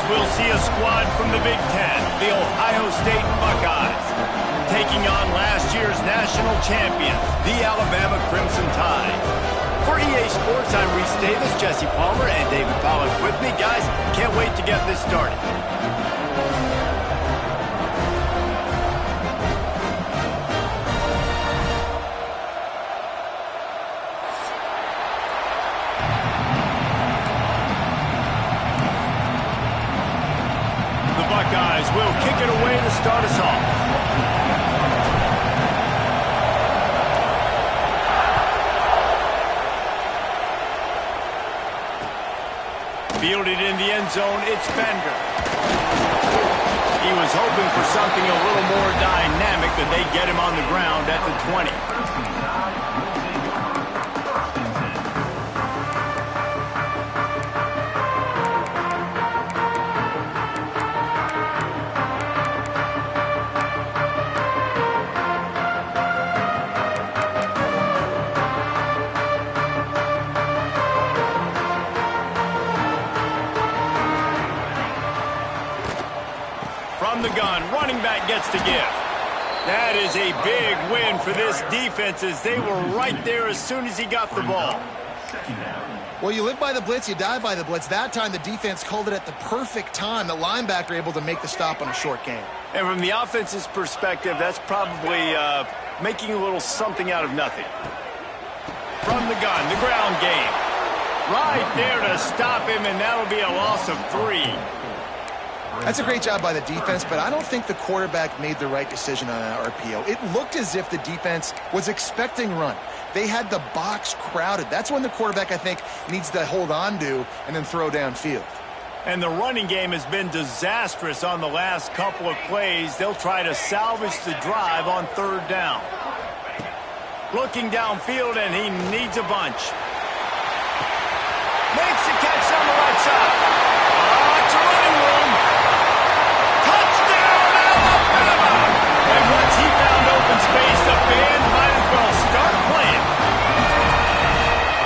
we'll see a squad from the Big Ten, the Ohio State Buckeyes, taking on last year's national champions, the Alabama Crimson Tide. For EA Sports, I'm Reese Davis, Jesse Palmer, and David Pollack with me. Guys, can't wait to get this started. Buckeyes will kick it away to start us off. Fielded in the end zone, it's Bender. He was hoping for something a little more dynamic, but they get him on the ground at the 20. From the gun, running back gets to give. That is a big win for this defense as they were right there as soon as he got the ball. Well, you live by the blitz, you die by the blitz. That time the defense called it at the perfect time. The linebacker able to make the stop on a short gain. And from the offense's perspective, that's probably making a little something out of nothing. From the gun, the ground game. Right there to stop him, and that'll be a loss of 3. That's a great job by the defense, but I don't think the quarterback made the right decision on that RPO. It looked as if the defense was expecting run. They had the box crowded. That's when the quarterback, I think, needs to hold on to and then throw downfield. And the running game has been disastrous on the last couple of plays. They'll try to salvage the drive on 3rd down. Looking downfield, and he needs a bunch. Makes the catch on the right side. Oh, it's a running room. And once he found open space, the band might as well start playing.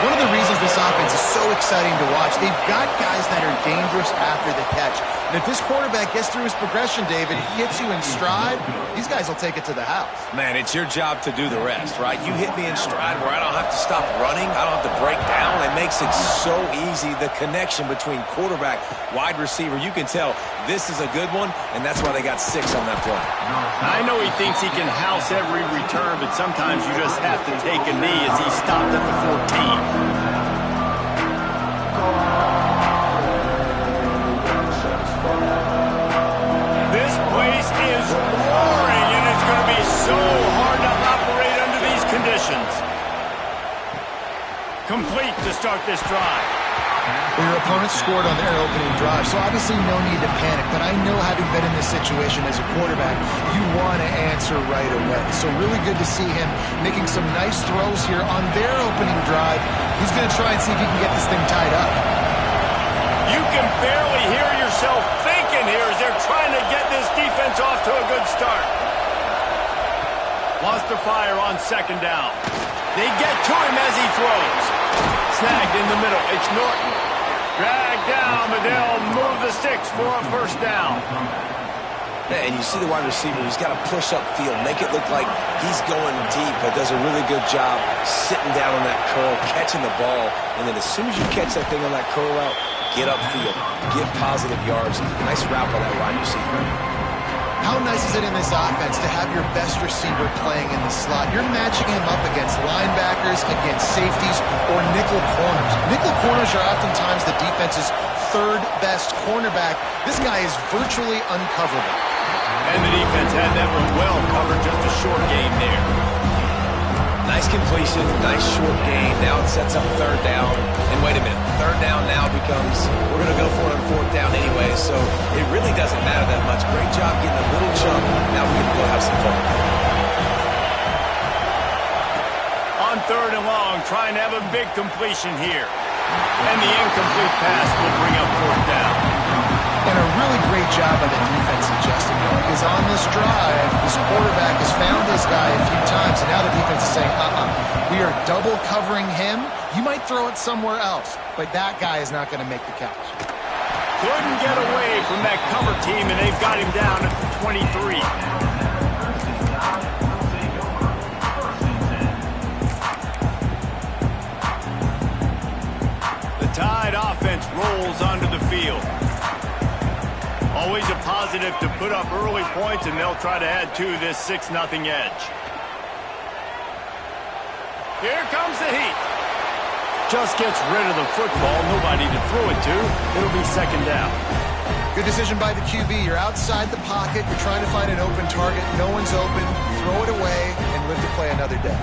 One of the reasons this offense is so exciting to watch, they've got guys that are dangerous after the catch. And if this quarterback gets through his progression, David, he hits you in stride, these guys will take it to the house. Man, it's your job to do the rest, right? You hit me in stride where I don't have to stop running. I don't have to break down. It makes it so easy, the connection between quarterback, wide receiver. You can tell this is a good one, and that's why they got 6 on that play. I know he thinks he can house every return, but sometimes you just have to take a knee as he stopped at the 14. This place is roaring, and it's going to be so hard to operate under these conditions. Complete to start this drive. Well, your opponent scored on their opening drive, so obviously no need to panic. But I know, having been in this situation as a quarterback, you want to answer right away. So really good to see him making some nice throws here on their opening drive. He's going to try and see if he can get this thing tied up. You can barely hear yourself thinking here as they're trying to get this defense off to a good start. Wants to fire on 2nd down. They get to him as he throws. Snagged in the middle. It's Norton. Dragged down, but they'll move the sticks for a 1st down. And you see the wide receiver, he's got to push up field, make it look like he's going deep, but does a really good job sitting down on that curl, catching the ball, and then as soon as you catch that thing on that curl route, get upfield, get positive yards. Nice route by that wide receiver. How nice is it in this offense to have your best receiver playing in the slot? You're matching him up against linebackers, against safeties, or nickel corners. Nickel corners are oftentimes the defense's 3rd best cornerback. This guy is virtually uncoverable. And the defense had that one well covered, just a short game there. Nice completion, nice short gain. Now it sets up 3rd down. And wait a minute, 3rd down now becomes, we're going to go for it on 4th down anyway, so it really doesn't matter that much. Great job getting a little chunk. Now we're going to go have some fun. On 3rd and long, trying to have a big completion here. And the incomplete pass will bring up 4th down. And a really great job by the defense adjusting, because on this drive, this quarterback has found this guy a few times, and now the defense is saying, we are double covering him. You might throw it somewhere else, but that guy is not going to make the catch. Couldn't get away from that cover team, and they've got him down at the 23. The Tide offense rolls onto the field. Always a positive to put up early points, and they'll try to add to this 6-0 edge. Here comes the heat. Just gets rid of the football. Nobody to throw it to. It'll be second down. Good decision by the QB. You're outside the pocket. You're trying to find an open target. No one's open. Throw it away and live to play another day.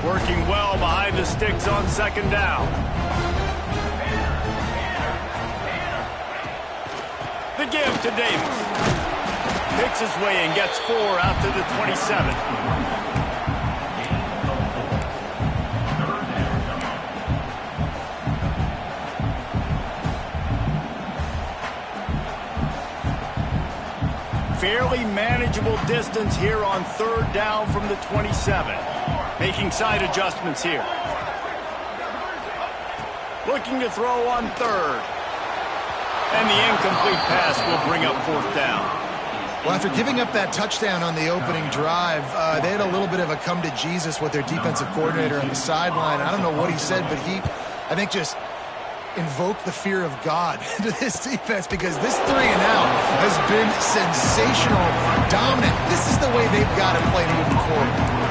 Working well behind the sticks on second down. The give to Davis. Picks his way and gets 4 out to the 27. Fairly manageable distance here on third down from the 27. Making side adjustments here. Looking to throw on third. And the incomplete pass will bring up fourth down. Well, after giving up that touchdown on the opening drive, they had a little bit of a come to Jesus with their defensive coordinator on the sideline. I don't know what he said, but he, I think, just invoked the fear of God into this defense, because this 3-and-out has been sensational, dominant. This is the way they've got to play moving forward.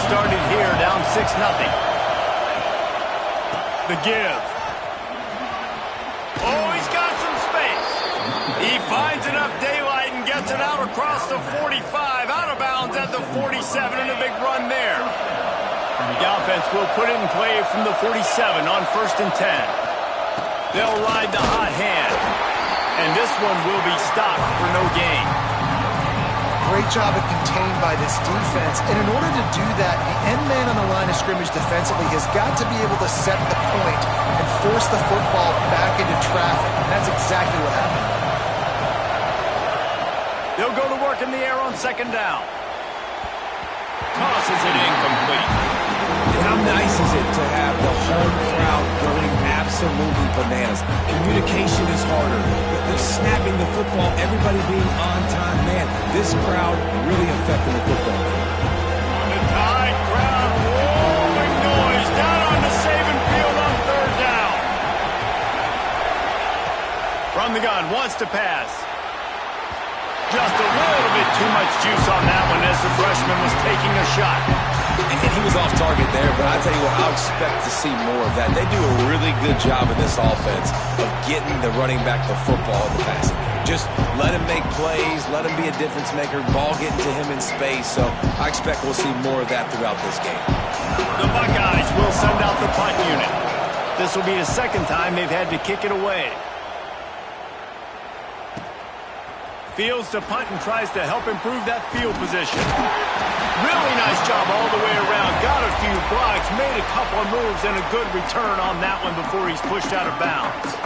Started here, down 6-0. The give. Oh, he's got some space. He finds enough daylight and gets it out across the 45, out of bounds at the 47, and a big run there. The offense will put it in play from the 47 on 1st and 10. They'll ride the hot hand, and this one will be stopped for no gain. Great job of contained by this defense. And in order to do that, the end man on the line of scrimmage defensively has got to be able to set the point and force the football back into traffic. And that's exactly what happened. They'll go to work in the air on second down. Tosses it incomplete. And how nice is it to have the home crowd going absolutely bananas? Communication is harder. They're snapping the football, everybody being on time. Man, this crowd really affecting the football. The Tide crowd rolling noise down on the Saban field on third down. From the gun, wants to pass. Just a little bit too much juice on that one as the freshman was taking a shot. And he was off target there, but I tell you what, I'll expect to see more of that. They do a really good job in this offense of getting the running back the football in the passing game. Just let him make plays, let him be a difference maker, ball getting to him in space. So I expect we'll see more of that throughout this game. The Buckeyes will send out the punt unit. This will be the second time they've had to kick it away. Fields to punt and tries to help improve that field position. Really nice job all the way around. Got a few blocks, made a couple of moves, and a good return on that one before he's pushed out of bounds.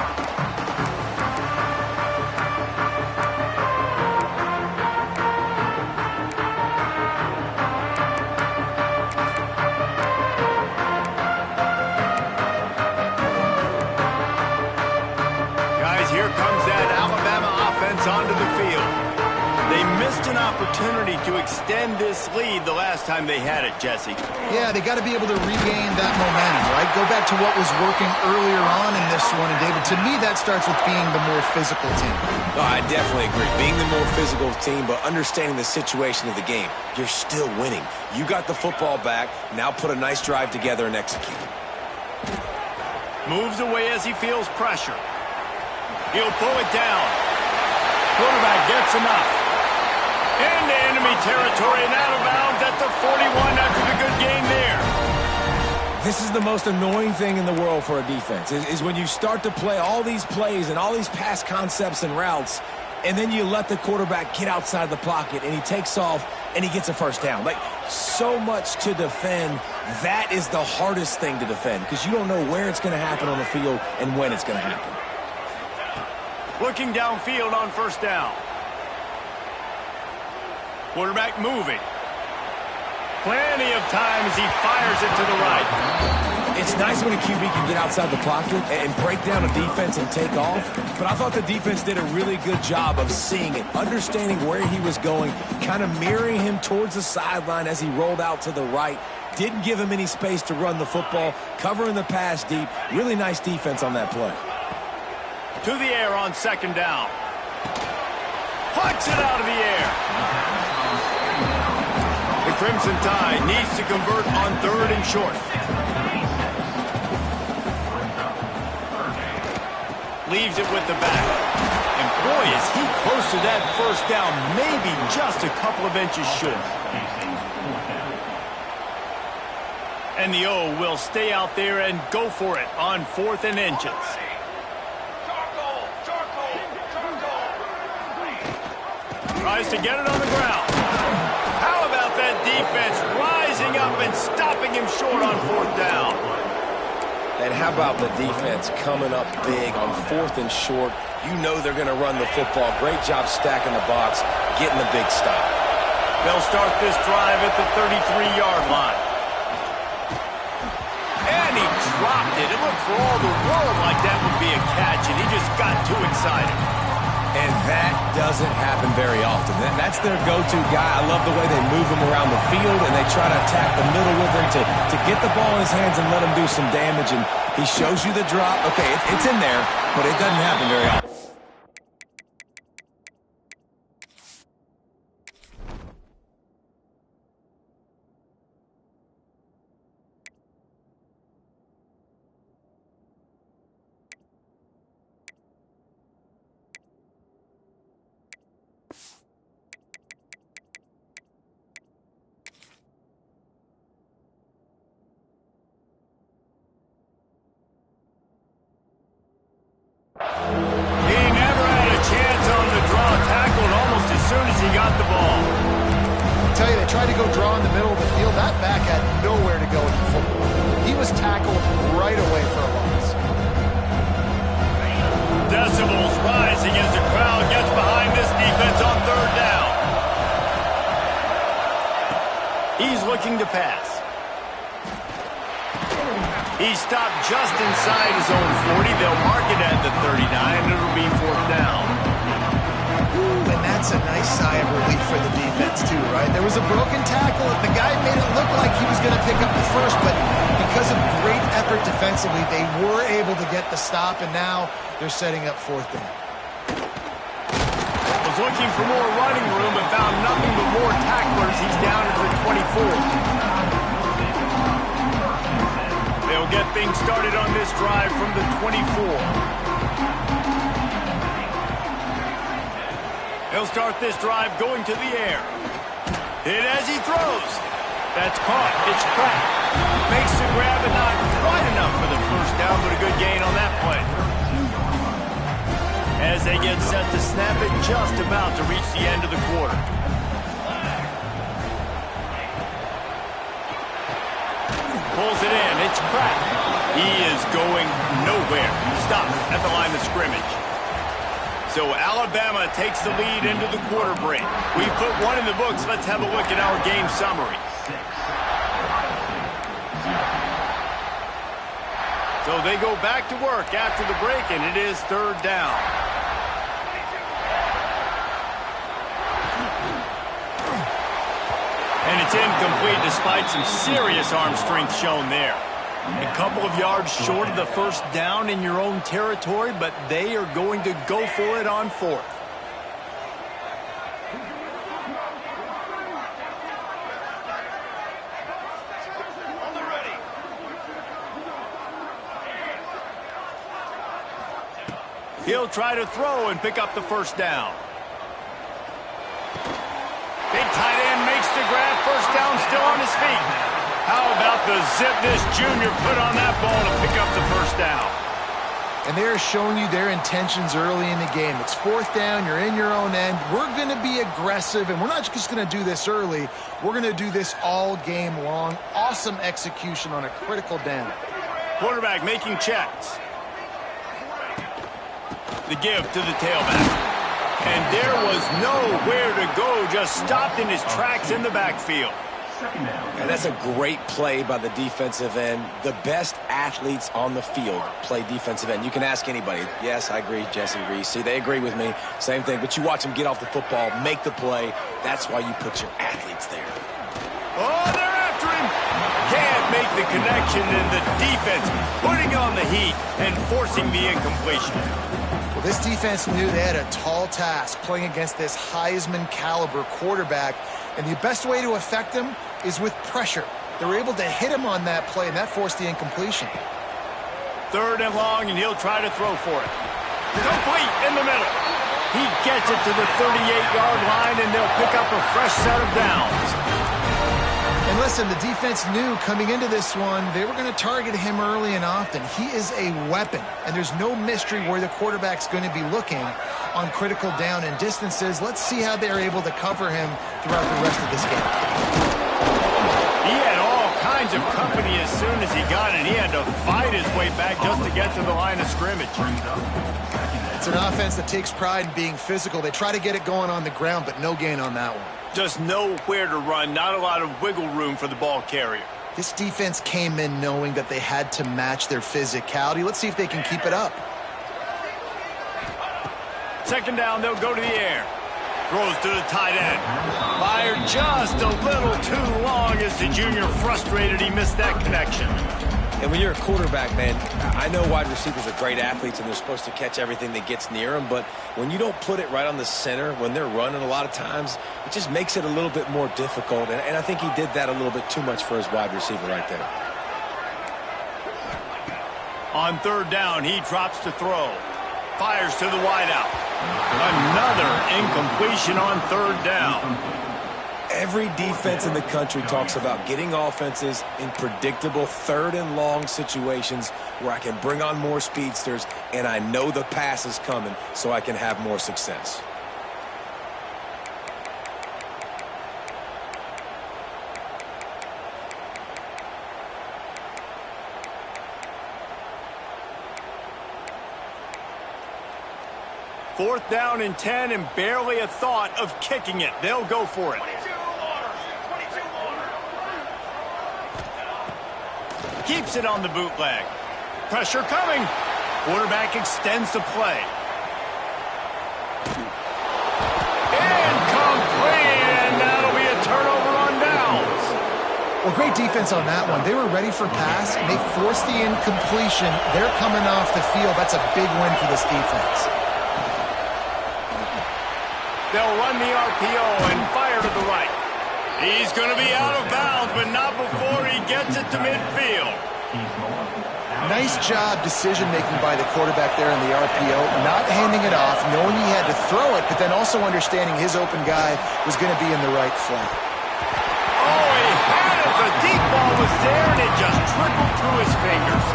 Guys, here comes that Alabama offense onto the field. They missed an opportunity to extend this lead the last time they had it, Jesse. Yeah, they got to be able to regain that momentum, right? Go back to what was working earlier on in this one. And, David, to me, that starts with being the more physical team. No, I definitely agree. Being the more physical team, but understanding the situation of the game. You're still winning. You got the football back. Now put a nice drive together and execute. Moves away as he feels pressure. He'll pull it down. Quarterback gets enough. Into enemy territory and out of bounds at the 41 after the good game there. This is the most annoying thing in the world for a defense, is when you start to play all these plays and all these pass concepts and routes, and then you let the quarterback get outside the pocket, and he takes off, and he gets a first down. Like, so much to defend. That is the hardest thing to defend, because you don't know where it's going to happen on the field and when it's going to happen. Looking downfield on first down. Quarterback moving. Plenty of time as he fires it to the right. It's nice when a QB can get outside the pocket and break down a defense and take off, but I thought the defense did a really good job of seeing it, understanding where he was going, kind of mirroring him towards the sideline as he rolled out to the right. Didn't give him any space to run the football, covering the pass deep. Really nice defense on that play. To the air on second down. Puts it out of the air. The Crimson Tide needs to convert on third and short. Leaves it with the back. And boy, is he close to that first down, maybe just a couple of inches short. And the O will stay out there and go for it on 4th and inches. Tries to get it on the ground. How about that defense rising up and stopping him short on 4th down? And how about the defense coming up big on 4th and short? You know they're going to run the football. Great job stacking the box, getting the big stop. They'll start this drive at the 33-yard line. And he dropped it. It looked for all the world like that would be a catch, and he just got too excited. And that doesn't happen very often. That's their go-to guy. I love the way they move him around the field, and they try to attack the middle with him to get the ball in his hands and let him do some damage. And he shows you the drop. Okay, it's in there, but it doesn't happen very often. He never had a chance on the draw, tackled almost as soon as he got the ball. I tell you, they tried to go draw in the middle of the field. That back had nowhere to go in the football. He was tackled right away for a loss. Decibels rising as the crowd gets behind this defense on 3rd down. He's looking to pass. He stopped just inside his own 40. They'll mark it at the 39, and it'll be 4th down. Ooh, and that's a nice sigh of relief for the defense, too, right? There was a broken tackle. The guy made it look like he was going to pick up the first, but because of great effort defensively, they were able to get the stop, and now they're setting up 4th down. Was looking for more running room, but found nothing but more tacklers. He's down at the 24. They'll get things started on this drive from the 24. He'll start this drive going to the air. Hit as he throws. That's caught. It's cracked. Makes the grab and not quite enough for the first down, but a good gain on that play. As they get set to snap it, just about to reach the end of the quarter. Pulls it in. It's cracked. He is going nowhere. Stop at the line of scrimmage. So Alabama takes the lead into the quarter break. We've put one in the books. Let's have a look at our game summary. So they go back to work after the break, and it is 3rd down. And it's incomplete despite some serious arm strength shown there. A couple of yards short of the first down in your own territory, but they are going to go for it on 4th. He'll try to throw and pick up the first down. Big tight end makes the grab. First down, still on his feet. How about the zip this junior put on that ball to pick up the first down? And they're showing you their intentions early in the game. It's 4th down. You're in your own end. We're going to be aggressive, and we're not just going to do this early. We're going to do this all game long. Awesome execution on a critical down. Quarterback making checks. The give to the tailback. And there was nowhere to go, just stopped in his tracks in the backfield. And that's a great play by the defensive end. The best athletes on the field play defensive end. You can ask anybody. Yes, I agree, Jesse Reese. See, they agree with me. Same thing. But you watch them get off the football, make the play. That's why you put your athletes there. Oh, they're after him. Can't make the connection, and the defense putting on the heat and forcing the incompletion. Well, this defense knew they had a tall task playing against this Heisman caliber quarterback, and the best way to affect him is with pressure. They were able to hit him on that play, and that forced the incompletion. 3rd and long, and he'll try to throw for it. Complete in the middle. He gets it to the 38-yard line, and they'll pick up a fresh set of downs. And listen, the defense knew coming into this one, they were going to target him early and often. He is a weapon, and there's no mystery where the quarterback's going to be looking on critical down and distances. Let's see how they're able to cover him throughout the rest of this game. He had all kinds of company as soon as he got it. He had to fight his way back just to get to the line of scrimmage. It's an offense that takes pride in being physical. They try to get it going on the ground, but no gain on that one. Just nowhere to run, not a lot of wiggle room for the ball carrier. This defense came in knowing that they had to match their physicality. Let's see if they can keep it up. 2nd down, they'll go to the air. Throws to the tight end. Fired just a little too long as the junior frustrated he missed that connection. And when you're a quarterback, man, I know wide receivers are great athletes and they're supposed to catch everything that gets near them, but when you don't put it right on the center, when they're running a lot of times, it just makes it a little bit more difficult. And I think he did that a little bit too much for his wide receiver right there. On 3rd down, he drops to throw. Fires to the wideout. Another incompletion on 3rd down. Every defense in the country talks about getting offenses in predictable 3rd and long situations where I can bring on more speedsters and I know the pass is coming so I can have more success. Fourth down and 10 and barely a thought of kicking it. They'll go for it. Keeps it on the bootleg. Pressure coming. Quarterback extends the play. Incomplete, and that'll be a turnover on downs. Well, great defense on that one. They were ready for pass, and they forced the incompletion. They're coming off the field. That's a big win for this defense. They'll run the RPO and fire to the right. He's going to be out of bounds, but not before he gets it to midfield. Nice job decision-making by the quarterback there in the RPO, not handing it off, knowing he had to throw it, but then also understanding his open guy was going to be in the right flat. Oh, he had it. The deep ball was there, and it just trickled through his fingers.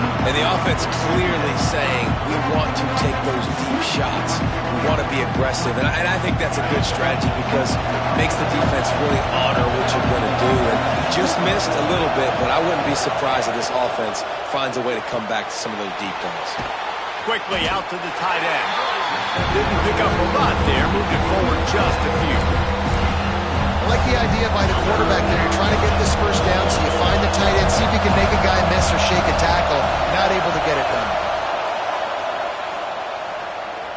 And the offense clearly saying, we want to take those deep shots. We want to be aggressive. And I think that's a good strategy because it makes the defense really honor what you're going to do. And just missed a little bit, but I wouldn't be surprised if this offense finds a way to come back to some of those deep balls. Quickly out to the tight end. Didn't pick up a lot there, moved it forward just a few. I like the idea by the quarterback there. You're trying to get this first down, so you find the tight end, see if you can make a guy miss or shake a tackle. Not able to get it done.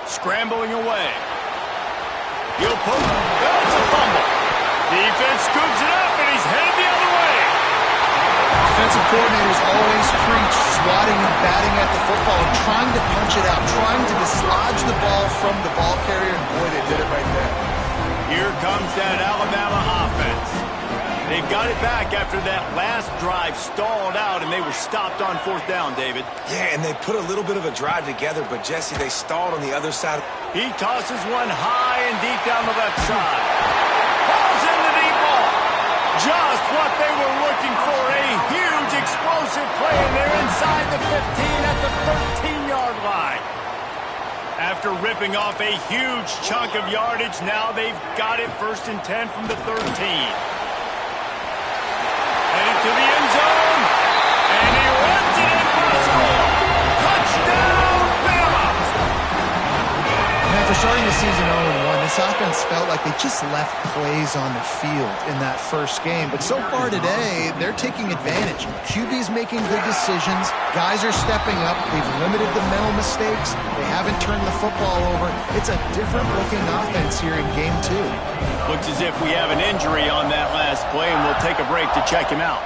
Scrambling away. He'll poke. That's a fumble. Defense scoops it up, and he's headed the other way. Defensive coordinators always preach swatting and batting at the football and trying to punch it out, trying to dislodge the ball from the ball carrier, and boy, they did it right there. Here comes that Alabama offense. They've got it back after that last drive stalled out, and they were stopped on 4th down, David. Yeah, and they put a little bit of a drive together, but, Jesse, they stalled on the other side. He tosses one high and deep down the left side. Balls in the deep ball. Just what they were looking for, a huge explosive play, and they're inside the 15 at the 13-yard line. After ripping off a huge chunk of yardage, now they've got it 1st and 10 from the 13. Heading to the end zone, and he runs it in for a score. Touchdown, Bama! this offense felt like they just left plays on the field in that first game. But so far today, they're taking advantage. QB's making good decisions. Guys are stepping up. They've limited the mental mistakes. They haven't turned the football over. It's a different-looking offense here in Game 2. Looks as if we have an injury on that last play, and we'll take a break to check him out.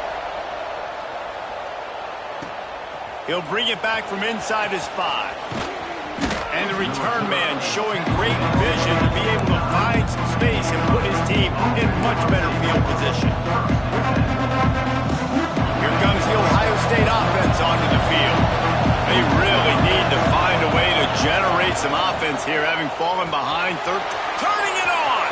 He'll bring it back from inside his 5. And the return man showing great vision to be able to find some space and put his team in much better field position. Here comes the Ohio State offense onto the field. They really need to find a way to generate some offense here, having fallen behind. Turning it on!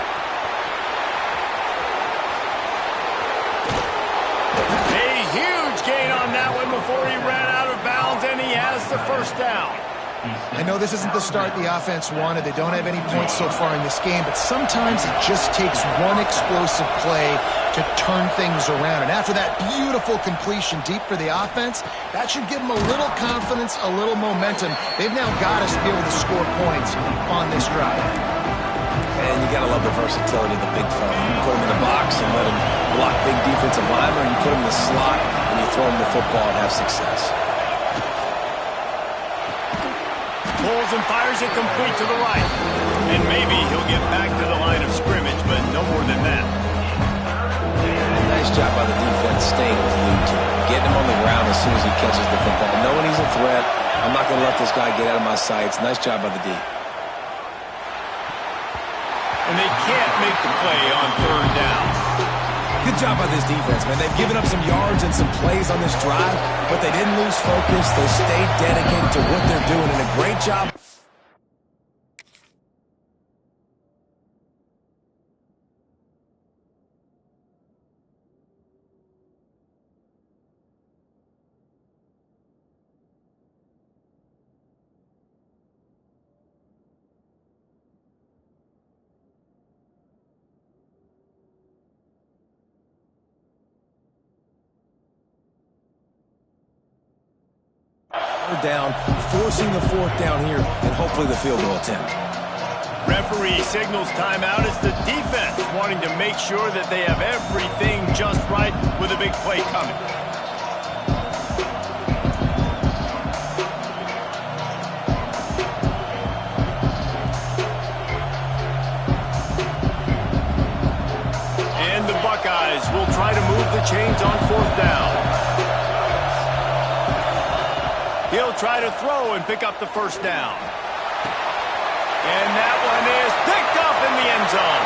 A huge gain on that one before he ran out of bounds, and he has the first down. I know this isn't the start the offense wanted. They don't have any points so far in this game, but sometimes it just takes one explosive play to turn things around. And after that beautiful completion deep for the offense, that should give them a little confidence, a little momentum. They've now got us to be able to score points on this drive. And you got to love the versatility of the big fella. You put him in the box and let him block big defensive linemen, or you put him in the slot and you throw him the football and have success. Pulls and fires it complete to the right. And maybe he'll get back to the line of scrimmage, but no more than that. And nice job by the defense staying glued to him. Getting him on the ground as soon as he catches the football. Knowing he's a threat, I'm not going to let this guy get out of my sights. Nice job by the D. And they can't make the play on third down. Good job by this defense, man. They've given up some yards and some plays on this drive, but they didn't lose focus. They stayed dedicated to what they're doing, and a great job. Down, forcing the fourth down here, and hopefully the field goal attempt. Referee signals timeout as the defense wanting to make sure that they have everything just right with a big play coming. And the Buckeyes will try to move the chains on fourth down. He'll try to throw and pick up the first down. And that one is picked up in the end zone.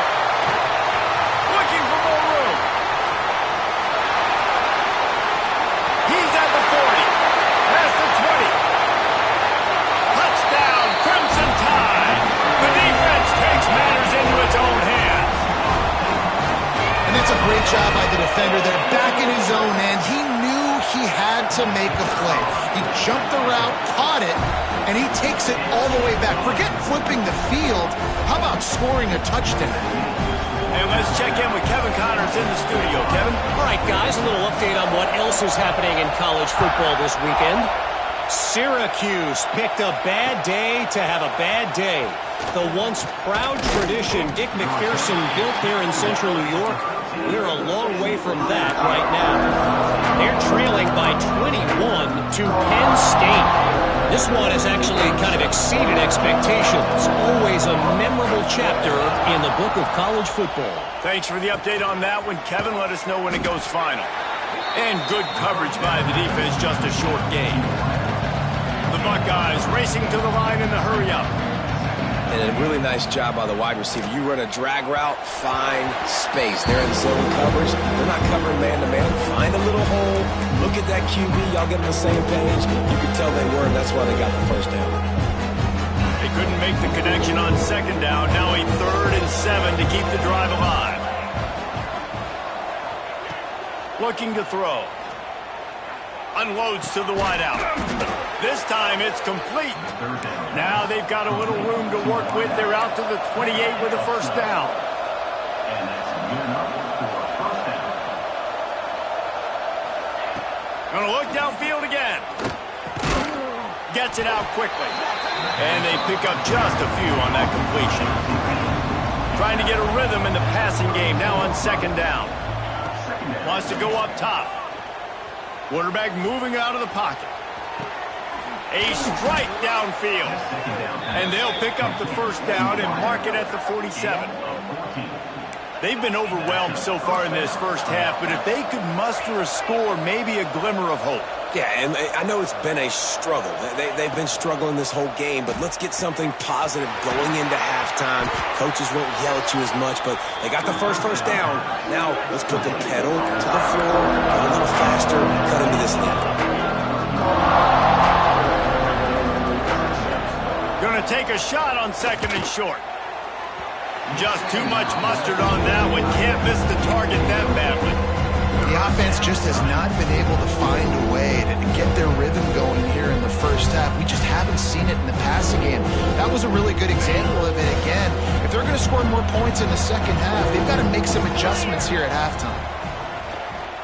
Looking for more room. He's at the 40. Past the 20. Touchdown, Crimson Tide. The defense takes matters into its own hands. And that's a great job by the defender there, back in his own end. He knew he had to make a play. He jumped the route, caught it, and he takes it all the way back. Forget flipping the field. How about scoring a touchdown? And let's check in with Kevin Connors in the studio. Kevin? All right, guys, a little update on what else is happening in college football this weekend. Syracuse picked a bad day to have a bad day. The once proud tradition Dick McPherson built there in central New York, we're a long way from that right now. They're trailing by 21 to Penn State. This one has actually kind of exceeded expectations. Always a memorable chapter in the book of college football. Thanks for the update on that one, Kevin. Let us know when it goes final. And good coverage by the defense, just a short game. The Buckeyes racing to the line in the hurry-up. And a really nice job by the wide receiver. You run a drag route, find space. They're in zone coverage. They're not covering man-to-man. Find a little hole. Look at that QB. Y'all get on the same page. You can tell they were, and that's why they got the first down. They couldn't make the connection on second down. Now a 3rd and 7 to keep the drive alive. Looking to throw. Unloads to the wideout. This time it's complete. Now they've got a little room to work with. They're out to the 28 with a first down. Gonna look downfield again. Gets it out quickly. And they pick up just a few on that completion. trying to get a rhythm in the passing game now on second down. Wants to go up top. Quarterback moving out of the pocket. A strike downfield. And they'll pick up the first down and mark it at the 47. They've been overwhelmed so far in this first half, but if they could muster a score, maybe a glimmer of hope. Yeah, and I know it's been a struggle. They've been struggling this whole game, but let's get something positive going into halftime. Coaches won't yell at you as much, but they got the first down. Now, let's put the pedal to the floor, go a little faster, cut into this lead. Going to take a shot on second and short. Just too much mustard on that one. Can't miss the target that badly. The offense just has not been able to find a way to get their rhythm going here in the first half. We just haven't seen it in the passing game. That was a really good example of it again. If they're going to score more points in the second half, they've got to make some adjustments here at halftime.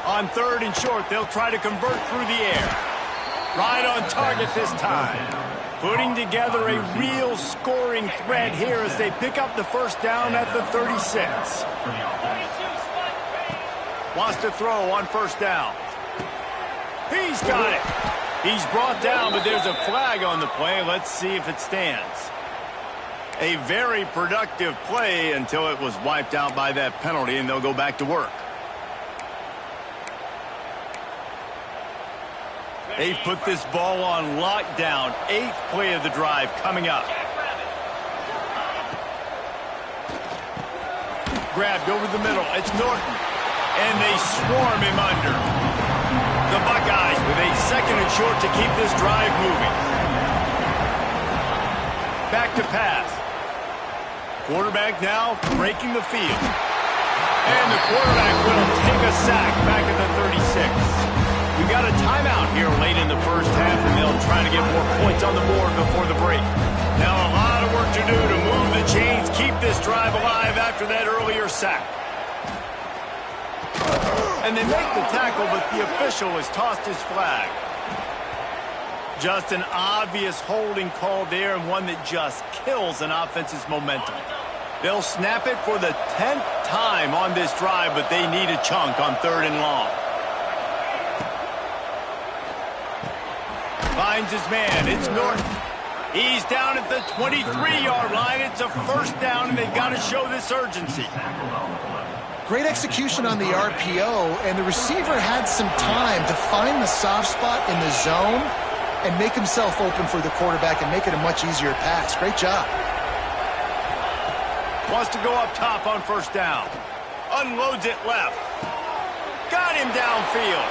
On third and short, they'll try to convert through the air. Right on target this time. Putting together a real scoring threat here as they pick up the first down at the 36. Wants to throw on first down. He's got it. He's brought down, but there's a flag on the play. Let's see if it stands. A very productive play until it was wiped out by that penalty, and they'll go back to work. They've put this ball on lockdown. 8th play of the drive coming up. Grabbed over the middle. It's Norton. And they swarm him under. The Buckeyes with a second and short to keep this drive moving. Back to pass. Quarterback now breaking the field. And the quarterback will take a sack back at the 36. We got a timeout here late in the first half, and they'll try to get more points on the board before the break. Now a lot of work to do to move the chains, keep this drive alive after that earlier sack. And they make the tackle, but the official has tossed his flag. Just an obvious holding call there, and one that just kills an offense's momentum. They'll snap it for the 10th time on this drive, but they need a chunk on third and long. Finds his man. It's Norton. He's down at the 23-yard line. It's a first down, and they've got to show this urgency. Great execution on the RPO, and the receiver had some time to find the soft spot in the zone and make himself open for the quarterback and make it a much easier pass. Great job. Wants to go up top on first down. Unloads it left. Got him downfield.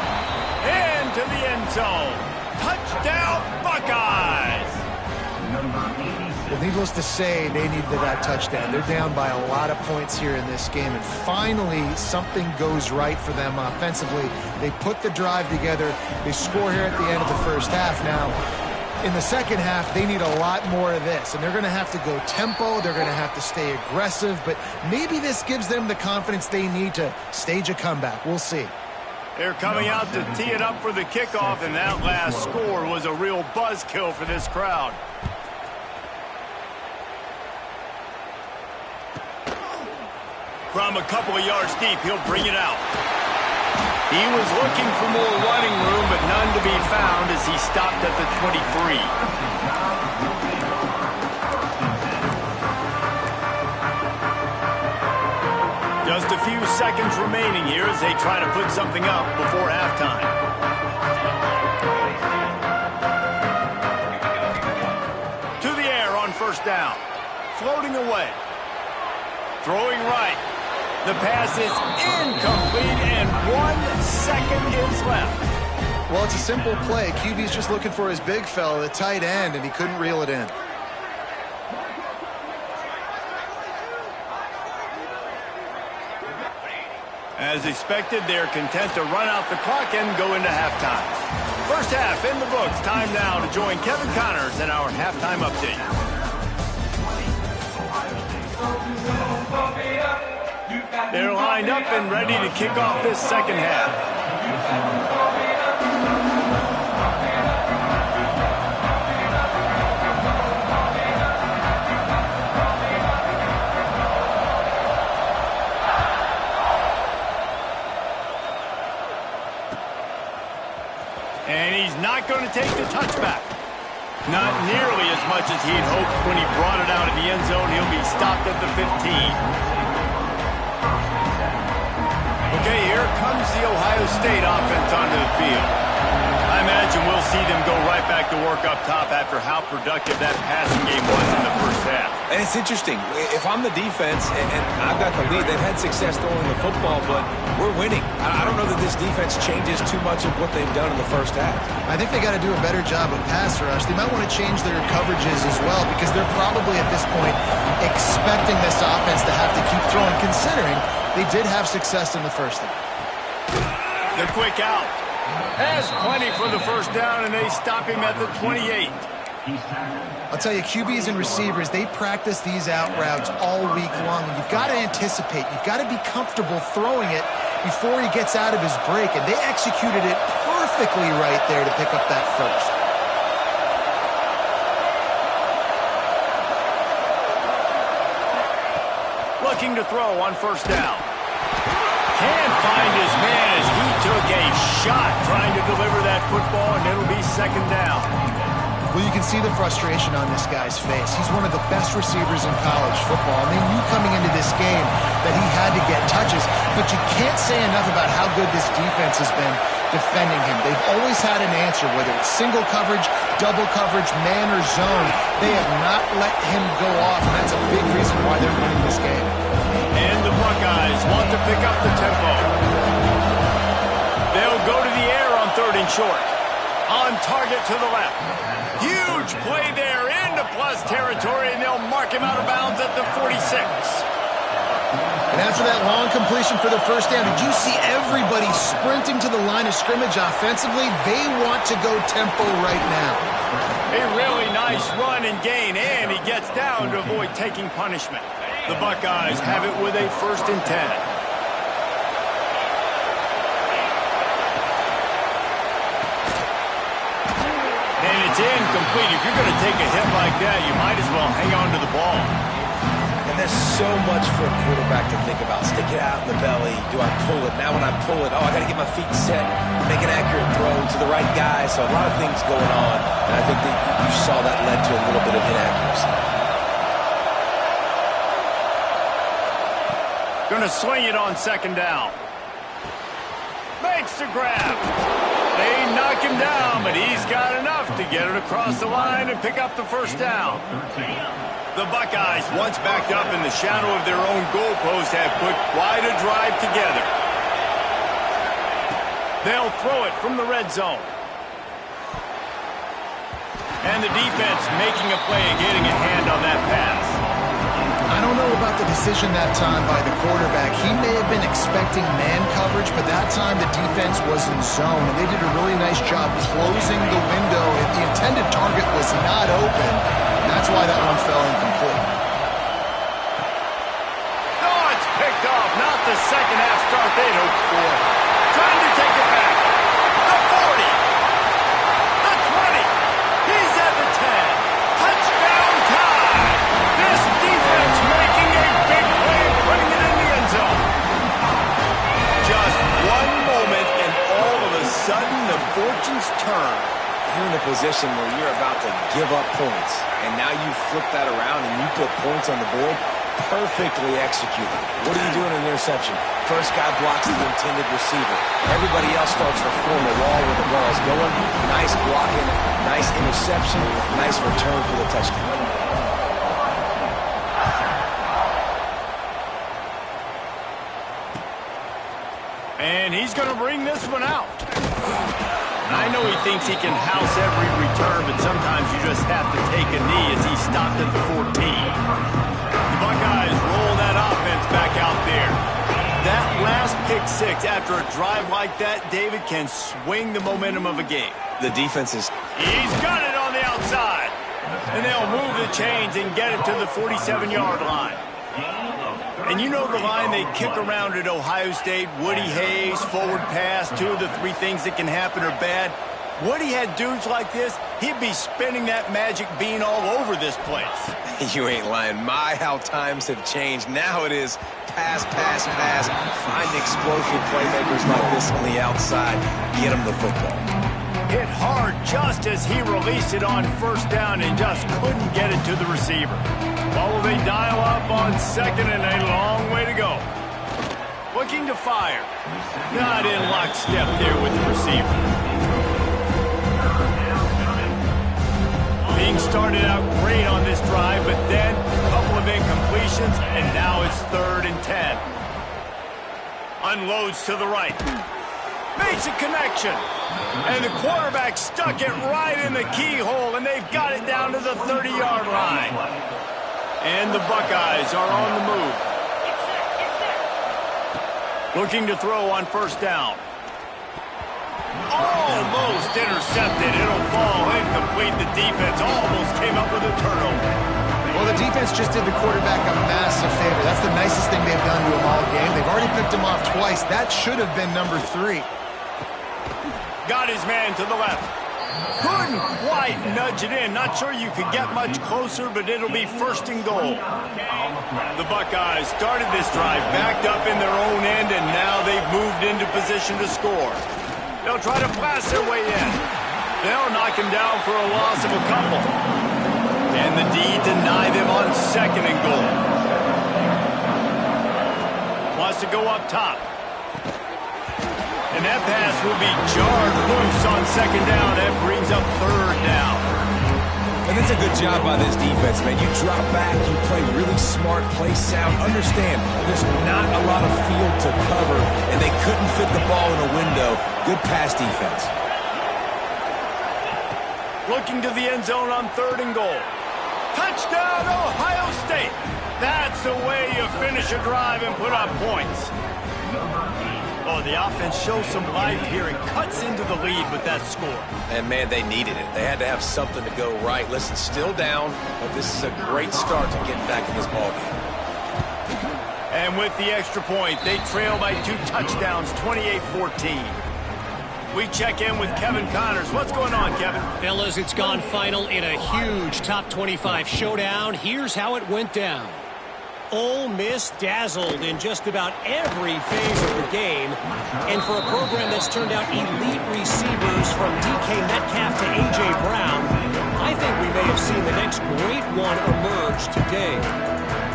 Into the end zone. Touchdown, Buckeyes! Well, needless to say, they needed that touchdown. They're down by a lot of points here in this game, and finally something goes right for them offensively. They put the drive together. They score here at the end of the first half. Now, in the second half, they need a lot more of this, and they're going to have to go tempo. They're going to have to stay aggressive, but maybe this gives them the confidence they need to stage a comeback. We'll see. They're coming out to tee it up for the kickoff, and that last score was a real buzzkill for this crowd. From a couple of yards deep, he'll bring it out. He was looking for more running room, but none to be found as he stopped at the 23. Just a few seconds remaining here as they try to put something up before halftime. To the air on first down. Floating away. Throwing right. The pass is incomplete, and 1 second is left. Well, it's a simple play. QB's just looking for his big fella, the tight end, and he couldn't reel it in. As expected, they're content to run out the clock and go into halftime. First half in the books. Time now to join Kevin Connors in our halftime update. They're lined up and ready to kick off this second half. going to take the touchback. Not nearly as much as he'd hoped when he brought it out of the end zone. He'll be stopped at the 15. Okay, here comes the Ohio State offense onto the field. I imagine we'll see them go right back to work up top after how productive that passing game was in the first half. And it's interesting. If I'm the defense and I've got the lead, they've had success throwing the football, but we're winning. I don't know that this defense changes too much of what they've done in the first half. I think they got to do a better job of pass rush. They might want to change their coverages as well because they're probably at this point expecting this offense to have to keep throwing, considering they did have success in the first half. The quick out. Has plenty for the first down, and they stop him at the 28. I'll tell you, QBs and receivers, they practice these out routes all week long. And you've got to anticipate. You've got to be comfortable throwing it before he gets out of his break. And they executed it perfectly right there to pick up that first. Looking to throw on first down. Can't find his man as he took a shot trying to deliver that football, and it'll be second down. Well, you can see the frustration on this guy's face. He's one of the best receivers in college football, and they knew coming into this game that he had to get touches, but you can't say enough about how good this defense has been defending him. They've always had an answer, whether it's single coverage, double coverage, man or zone. They have not let him go off, and that's a big reason why they're winning this game. And the Buckeyes want to pick up the tempo. They'll go to the air on third and short. On target to the left. Huge play there into plus territory, and they'll mark him out of bounds at the 46. And after that long completion for the first down, did you see everybody sprinting to the line of scrimmage offensively? They want to go tempo right now. A really nice run and gain, and he gets down to avoid taking punishment. The Buckeyes have it with a 1st and 10. And it's incomplete. If you're going to take a hit like that, you might as well hang on to the ball. And there's so much for a quarterback to think about. Stick it out in the belly. Do I pull it? Now when I pull it, I got to get my feet set, make an accurate throw to the right guy. So a lot of things going on, and I think that you saw that led to a little bit of inaccuracy. Going to swing it on second down. Makes the grab. They knock him down, but he's got enough to get it across the line and pick up the first down. The Buckeyes, once backed up in the shadow of their own goalpost, have put quite a drive together. They'll throw it from the red zone. And the defense making a play and getting a hand on that pass. I don't know about the decision that time by the quarterback. He may have been expecting man coverage, but that time the defense was in zone, and they did a really nice job closing the window. The intended target was not open, and that's why that one fell incomplete. Oh, it's picked off. Not the second half start they'd hoped for. Trying to take it back. The 40. The 20. He's at the 10. Touchdown time. This defense making a big play and putting it in the end zone. Just one moment, and all of a sudden, the fortunes turn. You're in a position where you're about to give up points, and now you flip that around and you put points on the board. Perfectly executed. What are you doing in an interception? First guy blocks the intended receiver. Everybody else starts to form a wall where the ball is going. Nice blocking, nice interception, nice return for the touchdown. And he's going to bring this one out. I know he thinks he can house every return, but sometimes you just have to take a knee as he stopped at the 14. The Buckeyes roll that offense back out there. That last pick six after a drive like that, David, can swing the momentum of a game. The defense is... He's got it on the outside. And they'll move the chains and get it to the 47-yard line. And you know the line they kick around at Ohio State, Woody Hayes, forward pass, 2 of the 3 things that can happen are bad. Woody had dudes like this, he'd be spinning that magic bean all over this place. You ain't lying. My, how times have changed. Now it is pass, pass, pass. Find explosive playmakers like this on the outside. Get them the football. Hit hard just as he released it on first down and just couldn't get it to the receiver. Well, will they dial up on second and a long way to go? Looking to fire. Not in lockstep there with the receiver. Being started out great on this drive, but then a couple of incompletions, and now it's 3rd and 10. Unloads to the right. Makes a connection. And the quarterback stuck it right in the keyhole, and they've got it down to the 30-yard line. And the Buckeyes are on the move. Looking to throw on first down. Almost intercepted. It'll fall incomplete. The defense almost came up with a turnover. Well, the defense just did the quarterback a massive favor. That's the nicest thing they've done to him all game. They've already picked him off twice. That should have been number 3. Got his man to the left. Couldn't quite nudge it in. Not sure you could get much closer, but it'll be 1st and goal. The Buckeyes started this drive backed up in their own end, and now they've moved into position to score. They'll try to blast their way in. They'll knock him down for a loss of a couple. And the D deny them on 2nd and goal. Wants to go up top. And that pass will be jarred loose on 2nd down. That brings up 3rd down. And that's a good job by this defense, man. You drop back, you play really smart, play sound. Understand, there's not a lot of field to cover, and they couldn't fit the ball in a window. Good pass defense. Looking to the end zone on 3rd and goal. Touchdown, Ohio State. That's the way you finish a drive and put up points. Oh, the offense shows some life here and cuts into the lead with that score. And, man, they needed it. They had to have something to go right. Listen, still down, but this is a great start to getting back in this ballgame. And with the extra point, they trail by 2 touchdowns, 28-14. We check in with Kevin Connors. What's going on, Kevin? Fellas, it's gone final in a huge top 25 showdown. Here's how it went down. Ole Miss dazzled in just about every phase of the game. And for a program that's turned out elite receivers from DK Metcalf to A.J. Brown, I think we may have seen the next great one emerge today.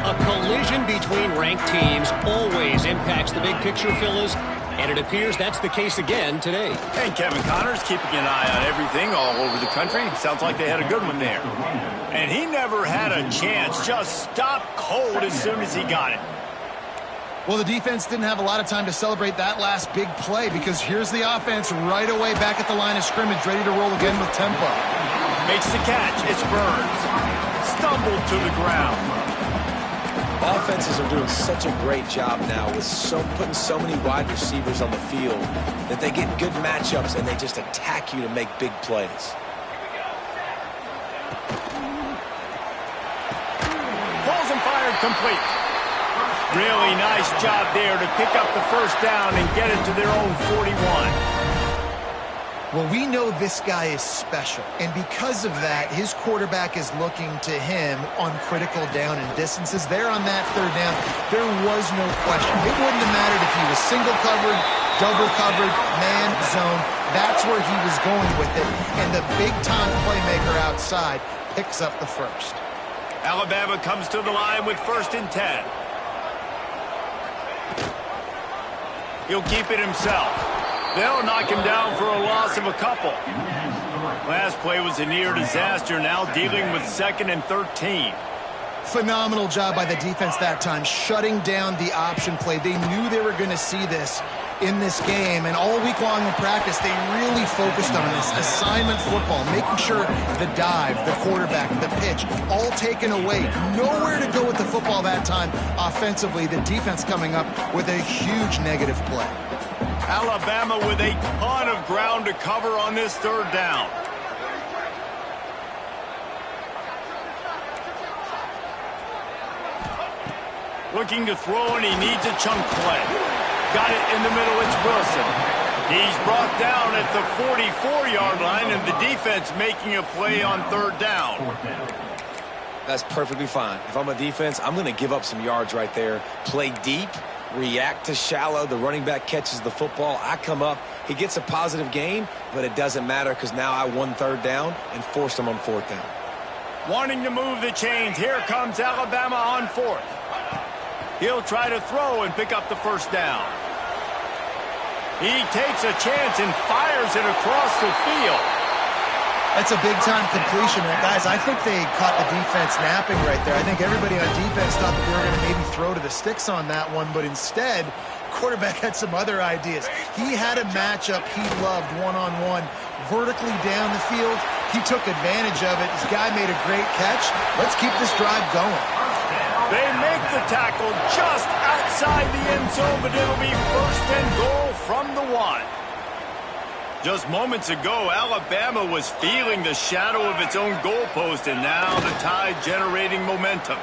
A collision between ranked teams always impacts the big picture, fellas, and it appears that's the case again today. And Kevin Connors keeping an eye on everything all over the country. Sounds like they had a good one there. And he never had a chance. Just stopped cold as soon as he got it. Well, the defense didn't have a lot of time to celebrate that last big play because here's the offense right away back at the line of scrimmage, ready to roll again with tempo. Makes the catch. It's Burns. Stumbled to the ground. Offenses are doing such a great job now with putting so many wide receivers on the field that they get good matchups and they just attack you to make big plays. Balls and fired complete. Really nice job there to pick up the 1st down and get it to their own 41. Well, we know this guy is special, and because of that, his quarterback is looking to him on critical down and distances. There on that 3rd down, there was no question. It wouldn't have mattered if he was single covered, double covered, man, zone. That's where he was going with it, and the big-time playmaker outside picks up the 1st. Alabama comes to the line with 1st and 10. He'll keep it himself. They'll knock him down for a loss of a couple. Last play was a near disaster, now dealing with 2nd and 13. Phenomenal job by the defense that time, shutting down the option play. They knew they were going to see this in this game, and all week long in practice, they really focused on this assignment football, making sure the dive, the quarterback, the pitch, all taken away. Nowhere to go with the football that time offensively. The defense coming up with a huge negative play. Alabama with a ton of ground to cover on this 3rd down. Looking to throw, and he needs a chunk play. Got it in the middle, it's Wilson. He's brought down at the 44-yard line, and the defense making a play on 3rd down. That's perfectly fine. If I'm a defense, I'm going to give up some yards right there, play deep, react to shallow. The running back catches the football. I come up. He gets a positive gain, but it doesn't matter because now I won third down and forced him on fourth down. Wanting to move the chains. Here comes Alabama on fourth. He'll try to throw and pick up the first down. He takes a chance and fires it across the field. That's a big-time completion. And guys, I think they caught the defense napping right there. I think everybody on defense thought that they were going to maybe throw to the sticks on that one, but instead, quarterback had some other ideas. He had a matchup he loved one-on-one, vertically down the field. He took advantage of it. This guy made a great catch. Let's keep this drive going. They make the tackle just outside the end zone, but it'll be first and goal from the 1. Just moments ago, Alabama was feeling the shadow of its own goalpost, and now the Tide generating momentum.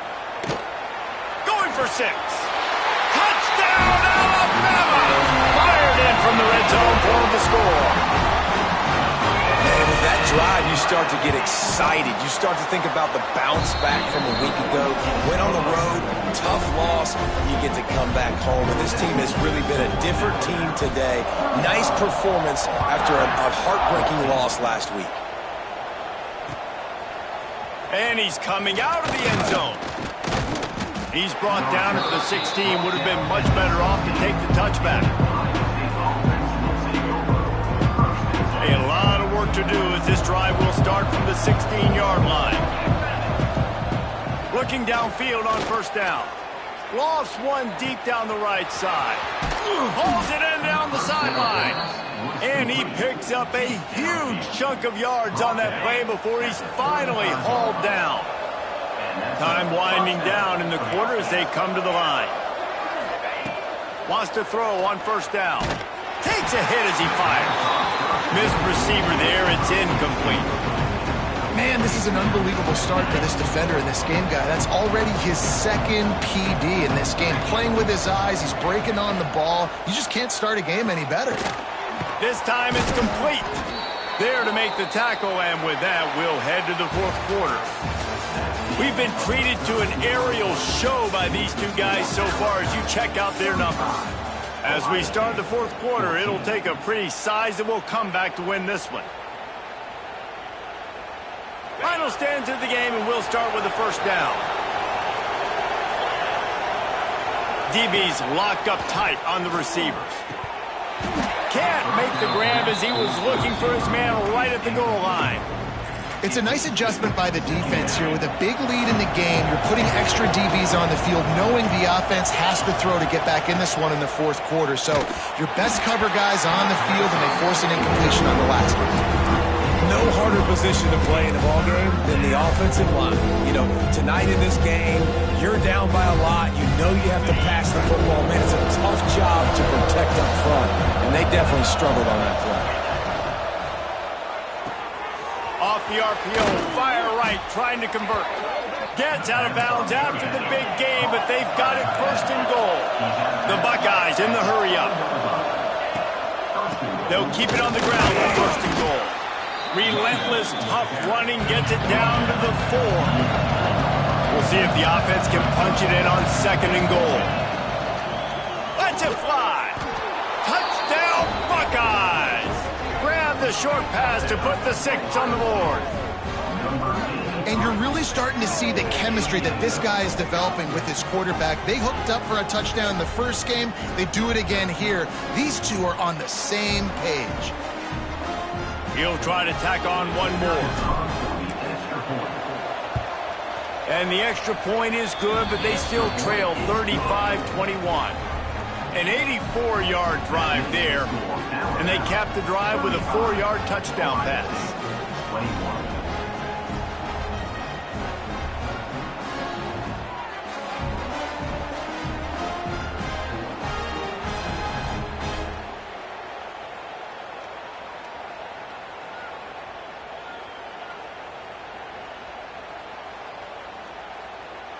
Going for 6. Touchdown, Alabama! Fired in from the red zone for the score. And with that drive, you start to get excited. You start to think about the bounce back from a week ago. Went on the road, tough loss. You get to come back home. And this team has really been a different team today. Nice performance after a heartbreaking loss last week. And he's coming out of the end zone. He's brought down at the 16. Would have been much better off to take the touchback. A lot of work to do as this drive will start from the 16-yard line. Looking downfield on first down. Lofts one deep down the right side. Hauls it in down the sideline. And he picks up a huge chunk of yards on that play before he's finally hauled down. Time winding down in the quarter as they come to the line. Wants to throw on first down. Takes a hit as he fires. Missed receiver there. It's incomplete. Man, this is an unbelievable start for this defender in this game, guy. That's already his second PD in this game. Playing with his eyes, he's breaking on the ball. You just can't start a game any better. This time it's complete. There to make the tackle, and with that, we'll head to the fourth quarter. We've been treated to an aerial show by these two guys so far as you check out their numbers. As we start the fourth quarter, it'll take a pretty sizable comeback to win this one. Final stands of the game, and we'll start with the first down. DB's locked up tight on the receivers. Can't make the grab as he was looking for his man right at the goal line. It's a nice adjustment by the defense here. With a big lead in the game, you're putting extra DBs on the field, knowing the offense has to throw to get back in this one in the fourth quarter. So your best cover guys on the field, and they force an incompletion on the last one. No harder position to play in the ballgame than the offensive line. You know, tonight in this game, you're down by a lot. You know you have to pass the football. Man, it's a tough job to protect up front, and they definitely struggled on that play. Off the RPO, fire right, trying to convert. Gets out of bounds after the big game, but they've got it first and goal. The Buckeyes in the hurry up. They'll keep it on the ground with first and goal. Relentless, tough running gets it down to the 4. We'll see if the offense can punch it in on second and goal. Let's it fly. Touchdown, Buckeyes. Grab the short pass to put the 6 on the board. And you're really starting to see the chemistry that this guy is developing with his quarterback. They hooked up for a touchdown in the first game. They do it again here. These two are on the same page. He'll try to tack on one more. And the extra point is good, but they still trail 35-21. An 84-yard drive there, and they cap the drive with a 4-yard touchdown pass.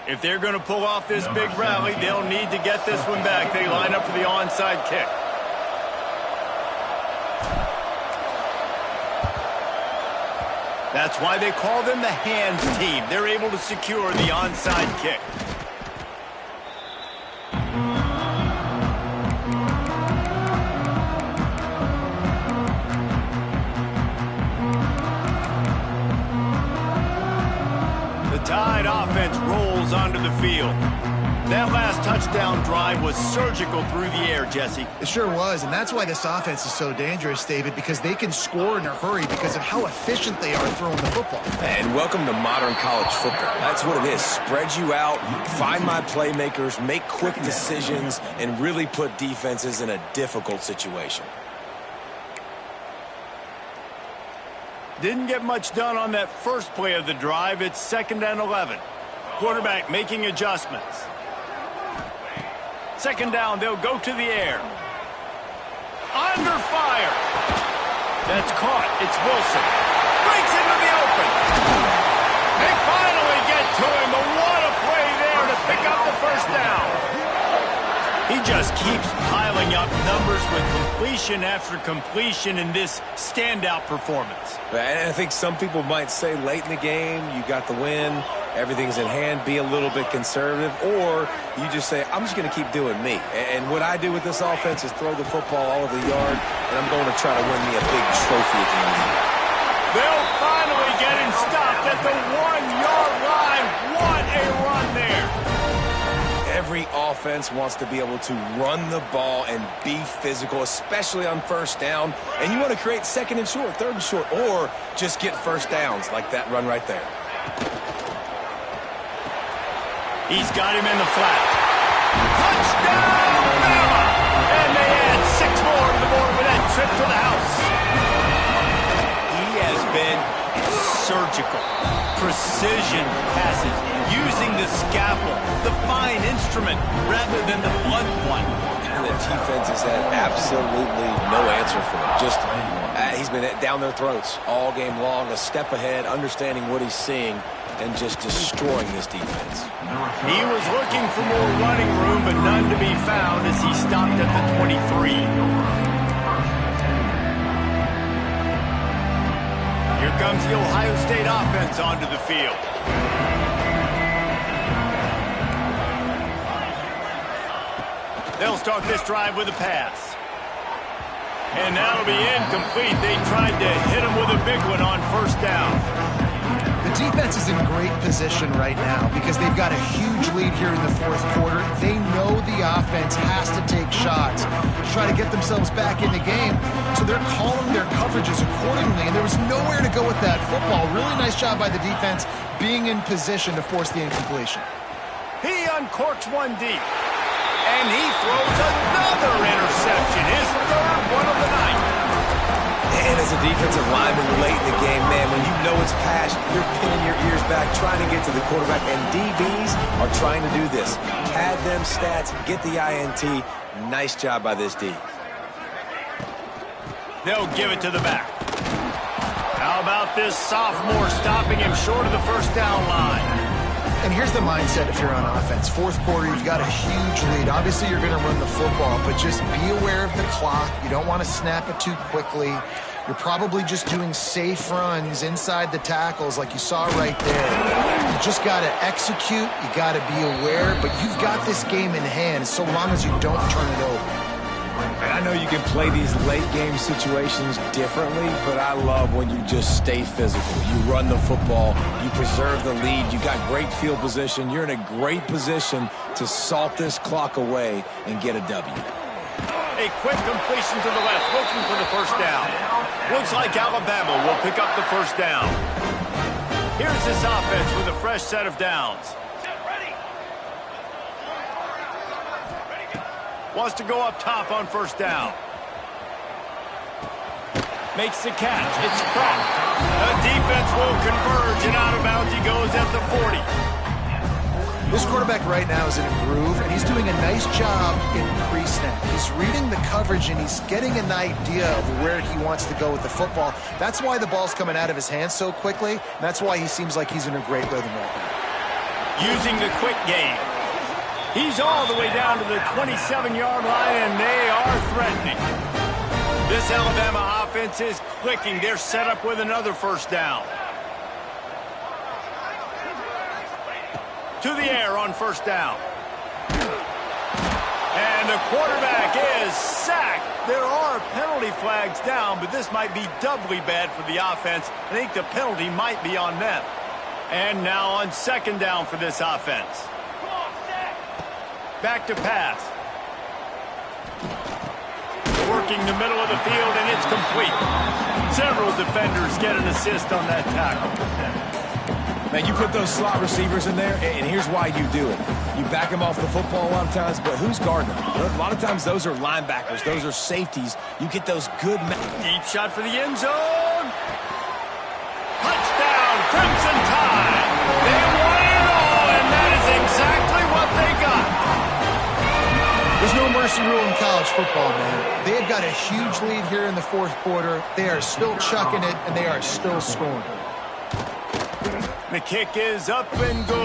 If they're going to pull off this big rally, they'll need to get this one back. They line up for the onside kick. That's why they call them the hands team. They're able to secure the onside kick. The Tide offense rolls onto the field. That last touchdown drive was surgical through the air, Jesse. It sure was, and that's why this offense is so dangerous, David, because they can score in a hurry because of how efficient they are throwing the football. And welcome to modern college football. That's what it is. Spread you out, find my playmakers, make quick decisions, and really put defenses in a difficult situation. Didn't get much done on that first play of the drive. It's 2nd and 11. Quarterback making adjustments. 2nd down, they'll go to the air. Under fire. That's caught. It's Wilson. Breaks into the open. They finally get to him, but what a play there to pick up the first down. He just keeps piling up numbers with completion after completion in this standout performance. And I think some people might say late in the game, you got the win, everything's in hand, be a little bit conservative, or you just say, I'm just going to keep doing me. And what I do with this offense is throw the football all over the yard, and I'm going to try to win me a big trophy at the end of the year. They'll finally get him stopped at the 1-yard line. What a run there. Every offense wants to be able to run the ball and be physical, especially on first down. And you want to create 2nd and short, 3rd and short, or just get first downs like that run right there. He's got him in the flat. Touchdown, Bama! And they add 6 more to the board with that trip to the house. He has been surgical. Precision passes, using the scalpel, the fine instrument, rather than the blunt one. And the defense has had absolutely no answer for it. Just, he's been down their throats all game long, a step ahead, understanding what he's seeing, and just destroying this defense. He was looking for more running room, but none to be found as he stopped at the 23. Here comes the Ohio State offense onto the field. They'll start this drive with a pass. And that'll be incomplete. They tried to hit him with a big one on 1st down. The defense is in great position right now because they've got a huge lead here in the 4th quarter. They know the offense has to take shots to try to get themselves back in the game, so they're calling their coverages accordingly, and there was nowhere to go with that football. Really nice job by the defense being in position to force the incompletion. He uncorks one deep, and he throws another interception, his 3rd one of the night. And as a defensive lineman late in the game, man, when you know it's passed, you're pinning your ears back, trying to get to the quarterback, and DBs are trying to do this. Pad them stats, get the INT. Nice job by this D. They'll give it to the back. How about this sophomore stopping him short of the 1st down line? And here's the mindset if you're on offense. 4th quarter, you've got a huge lead. Obviously, you're going to run the football, but just be aware of the clock. You don't want to snap it too quickly. You're probably just doing safe runs inside the tackles like you saw right there. You just got to execute. You got to be aware, but you've got this game in hand so long as you don't turn it over. And I know you can play these late game situations differently, but I love when you just stay physical. You run the football, you preserve the lead, you got great field position, you're in a great position to salt this clock away and get a W. A quick completion to the left, looking for the 1st down. Looks like Alabama will pick up the 1st down. Here's this offense with a fresh set of downs. Wants to go up top on 1st down. Makes the catch. It's cracked. The defense will converge, and out of bounds he goes at the 40. This quarterback right now is in a groove, and he's doing a nice job in pre-snap. He's reading the coverage, and he's getting an idea of where he wants to go with the football. That's why the ball's coming out of his hands so quickly, and that's why he seems like he's in a great rhythm right now. Using the quick game. He's all the way down to the 27-yard line, and they are threatening. This Alabama offense is clicking. They're set up with another 1st down. To the air on 1st down. And the quarterback is sacked. There are penalty flags down, but this might be doubly bad for the offense. I think the penalty might be on them. And now on second down for this offense. Back to pass. Working the middle of the field, and it's complete. Several defenders get an assist on that tackle. Man, you put those slot receivers in there, and here's why you do it. You back them off the football a lot of times, but who's guarding them? A lot of times those are linebackers. Those are safeties. You get those good... Deep shot for the end zone. Touchdown, Crimson Tide. They won it all, and that is exactly what they got. There's no mercy rule in college football, man. They've got a huge lead here in the fourth quarter. They are still chucking it, and they are still scoring. The kick is up and good.